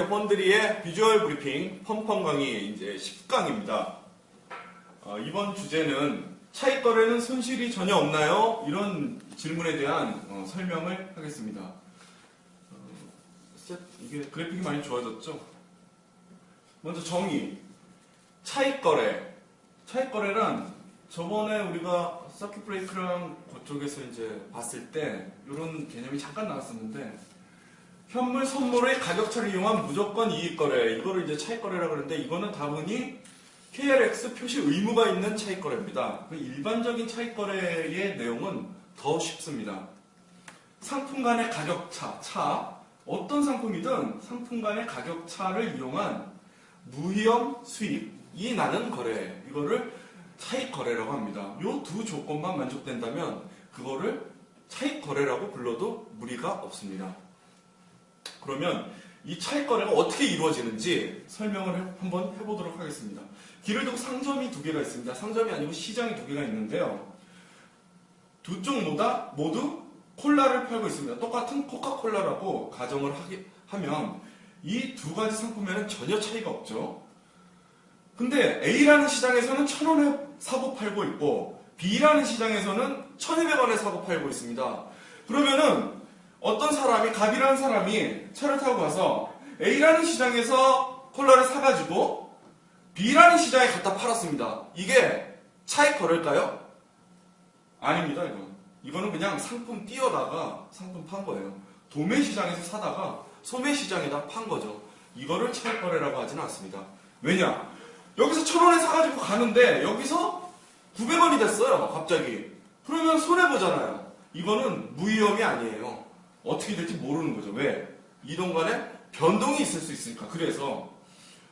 펀드리의 비주얼 브리핑 펌펌 강의 이제 10강입니다. 이번 주제는 차익 거래는 손실이 전혀 없나요? 이런 질문에 대한 설명을 하겠습니다. 이게 그래픽이 많이 좋아졌죠? 먼저 정의. 차익 거래. 차익 거래란 저번에 우리가 서큐트 브레이크랑 그쪽에서 이제 봤을 때 이런 개념이 잠깐 나왔었는데 현물 선물의 가격차를 이용한 무조건 이익 거래, 이거를 이제 차익 거래라고 그러는데 이거는 다분히 KRX 표시 의무가 있는 차익 거래입니다. 일반적인 차익 거래의 내용은 더 쉽습니다. 상품 간의 가격차, 어떤 상품이든 상품 간의 가격차를 이용한 무위험 수익이 나는 거래, 이거를 차익 거래라고 합니다. 이 두 조건만 만족된다면 그거를 차익 거래라고 불러도 무리가 없습니다. 그러면 이 차익 거래가 어떻게 이루어지는지 설명을 한번 해보도록 하겠습니다. 길을 두고 상점이 두 개가 있습니다. 상점이 아니고 시장이 두 개가 있는데요. 두 쪽 모두 콜라를 팔고 있습니다. 똑같은 코카콜라라고 가정을 하면 이 두 가지 상품에는 전혀 차이가 없죠. 근데 A라는 시장에서는 1,000원에 사고 팔고 있고 B라는 시장에서는 1,200원에 사고 팔고 있습니다. 그러면은 어떤 사람이, 갑이라는 사람이 차를 타고 가서 A라는 시장에서 콜라를 사가지고 B라는 시장에 갖다 팔았습니다. 이게 차익 거래일까요? 아닙니다, 이건. 이거는 그냥 상품 띄어다가 상품 판 거예요. 도매 시장에서 사다가 소매 시장에다 판 거죠. 이거를 차익 거래라고 하지는 않습니다. 왜냐? 여기서 1,000원에 사가지고 가는데 여기서 900원이 됐어요, 갑자기. 그러면 손해보잖아요. 이거는 무위험이 아니에요. 어떻게 될지 모르는 거죠. 왜? 이동 간에 변동이 있을 수 있으니까. 그래서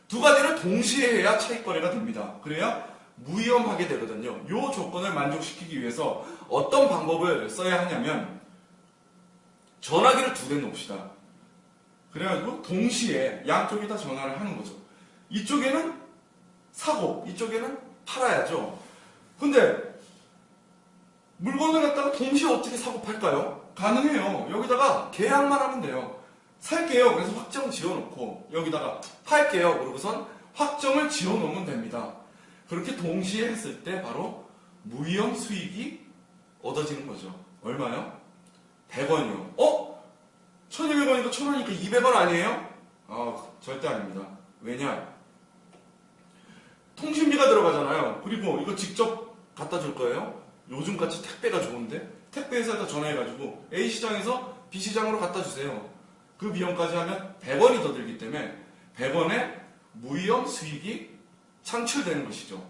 두 가지를 동시에 해야 차익 거래가 됩니다. 그래야 무위험하게 되거든요. 이 조건을 만족시키기 위해서 어떤 방법을 써야 하냐면 전화기를 두 대 놓읍시다. 그래가지고 동시에 양쪽이 다 전화를 하는 거죠. 이쪽에는 사고, 이쪽에는 팔아야죠. 근데 물건을 갖다가 동시에 어떻게 사고 팔까요? 가능해요. 여기다가 계약만 하면 돼요. 살게요. 그래서 확정 지어놓고 여기다가 팔게요. 그러고선 확정을 지어놓으면 됩니다. 그렇게 동시에 했을 때 바로 무위험 수익이 얻어지는 거죠. 얼마요? 100원이요. 1,200원이니까 1,000원이니까 200원 아니에요? 절대 아닙니다. 왜냐? 통신비가 들어가잖아요. 그리고 이거 직접 갖다 줄 거예요. 요즘같이 택배가 좋은데 택배회사에다 전화해가지고 A시장에서 B시장으로 갖다 주세요. 그 비용까지 하면 100원이 더 들기 때문에 100원의 무위험 수익이 창출되는 것이죠.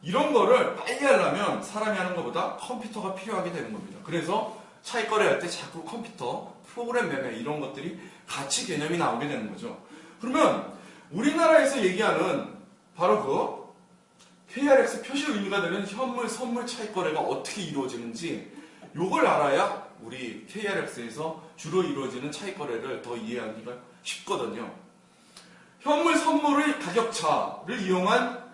이런 거를 빨리 하려면 사람이 하는 것보다 컴퓨터가 필요하게 되는 겁니다. 그래서 차익 거래할 때 자꾸 컴퓨터, 프로그램 매매 이런 것들이 같이 개념이 나오게 되는 거죠. 그러면 우리나라에서 얘기하는 바로 그 KRX 표시 의미가 되는 현물, 선물 차익 거래가 어떻게 이루어지는지 요걸 알아야 우리 KRX에서 주로 이루어지는 차익 거래를 더 이해하기가 쉽거든요. 현물, 선물의 가격차를 이용한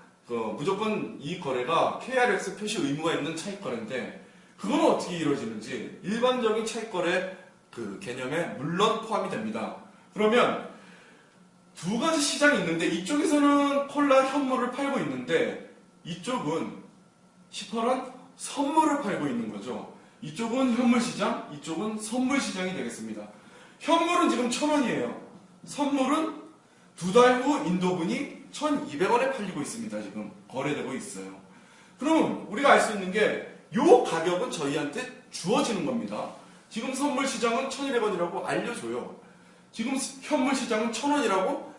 무조건 이익 거래가 KRX 표시 의무가 있는 차익 거래인데 그건 어떻게 이루어지는지 일반적인 차익 거래 그 개념에 물론 포함이 됩니다. 그러면 두 가지 시장이 있는데 이쪽에서는 콜라 현물을 팔고 있는데 이쪽은 10%는 선물을 팔고 있는 거죠. 이쪽은 현물 시장, 이쪽은 선물 시장이 되겠습니다. 현물은 지금 1,000원이에요. 선물은 두 달 후 인도분이 1,200원에 팔리고 있습니다. 지금 거래되고 있어요. 그럼 우리가 알 수 있는 게 이 가격은 저희한테 주어지는 겁니다. 지금 선물 시장은 1,200원이라고 알려줘요. 지금 현물 시장은 1,000원이라고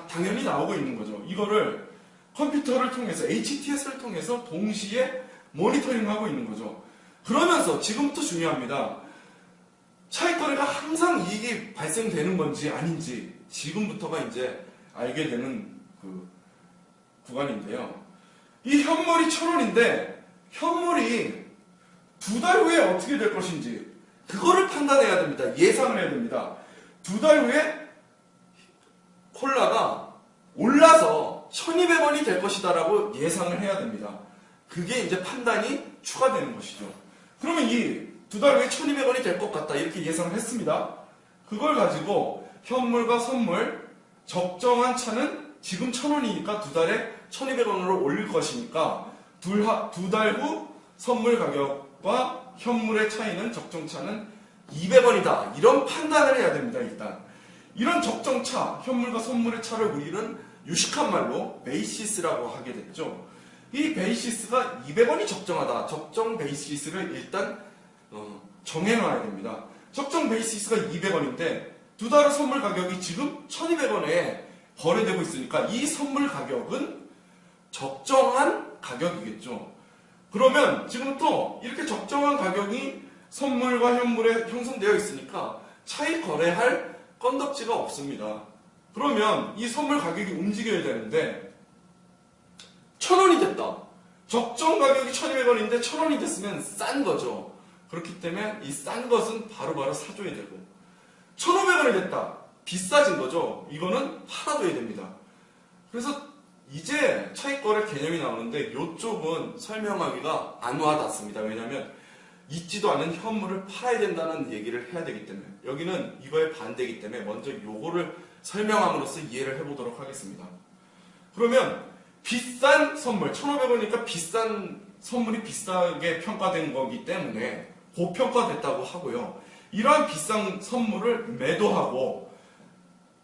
당연히 나오고 있는 거죠. 이거를 컴퓨터를 통해서 HTS를 통해서 동시에 모니터링하고 있는 거죠. 그러면서 지금부터 중요합니다. 차익 거래가 항상 이익이 발생되는 건지 아닌지 지금부터가 이제 알게 되는 그 구간인데요. 이 현물이 1,000원인데 현물이 두 달 후에 어떻게 될 것인지 그거를 판단해야 됩니다. 예상을 해야 됩니다. 두 달 후에 콜라가 올라서 1,200원이 될 것이다라고 예상을 해야 됩니다. 그게 이제 판단이 추가되는 것이죠. 그러면 이 두 달 후에 1,200원이 될 것 같다 이렇게 예상을 했습니다. 그걸 가지고 현물과 선물 적정한 차는 지금 1,000원이니까 두 달에 1,200원으로 올릴 것이니까 두 달 후 선물 가격과 현물의 차이는 적정차는 200원이다. 이런 판단을 해야 됩니다. 일단 이런 적정차, 현물과 선물의 차를 우리는 유식한 말로 베이시스라고 하게 됐죠. 이 베이시스가 200원이 적정하다. 적정 베이시스를 일단 정해놔야 됩니다. 적정 베이시스가 200원인데 두 달의 선물 가격이 지금 1,200원에 거래되고 있으니까 이 선물 가격은 적정한 가격이겠죠. 그러면 지금부터 이렇게 적정한 가격이 선물과 현물에 형성되어 있으니까 차익 거래할 건덕지가 없습니다. 그러면 이 선물 가격이 움직여야 되는데 1,000원이 됐다. 적정 가격이 1,200원인데 1,000원이 됐으면 싼 거죠. 그렇기 때문에 이 싼 것은 바로바로 사줘야 되고 1,500원이 됐다. 비싸진 거죠. 이거는 팔아줘야 됩니다. 그래서 이제 차익거래 개념이 나오는데 이쪽은 설명하기가 안 와닿습니다. 왜냐하면 있지도 않은 현물을 팔아야 된다는 얘기를 해야 되기 때문에 여기는 이거에 반대이기 때문에 먼저 요거를 설명함으로써 이해를 해보도록 하겠습니다. 그러면 비싼 선물, 1,500원이니까 비싼 선물이 비싸게 평가된 거기 때문에 고평가됐다고 하고요. 이러한 비싼 선물을 매도하고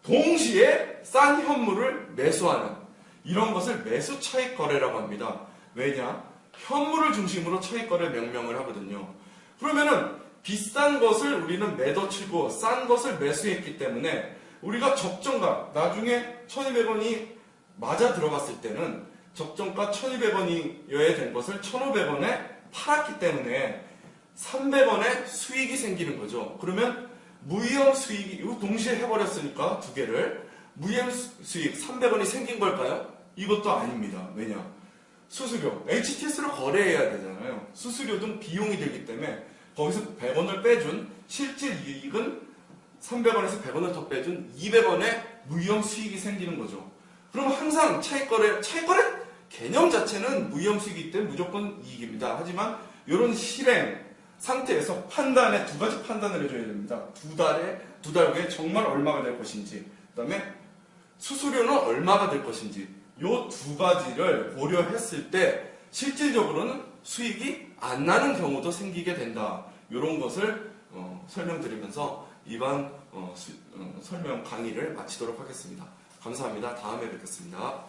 동시에 싼 현물을 매수하는 이런 것을 매수 차익 거래라고 합니다. 왜냐? 현물을 중심으로 차익 거래 명명을 하거든요. 그러면은 비싼 것을 우리는 매도치고 싼 것을 매수했기 때문에 우리가 적정가 나중에 1,200원이 맞아 들어갔을 때는 적정가 1,200원이어야 된 것을 1,500원에 팔았기 때문에 300원의 수익이 생기는 거죠. 그러면 무위험 수익이 이거 동시에 해버렸으니까 두 개를 무위험 수익 300원이 생긴 걸까요? 이것도 아닙니다. 왜냐? 수수료, HTS로 거래해야 되잖아요. 수수료 등 비용이 들기 때문에 거기서 100원을 빼준 실질 이익은 300원에서 100원을 더 빼준 200원의 무위험 수익이 생기는 거죠. 그럼 항상 차익거래 개념 자체는 무위험 수익이기 때문에 무조건 이익입니다. 하지만 이런 실행 상태에서 판단에 두 가지 판단을 해줘야 됩니다. 두 달 후에 정말 얼마가 될 것인지, 그 다음에 수수료는 얼마가 될 것인지, 이 두 가지를 고려했을 때 실질적으로는 수익이 안 나는 경우도 생기게 된다. 이런 것을 설명드리면서 이번 설명 강의를 마치도록 하겠습니다. 감사합니다. 다음에 뵙겠습니다.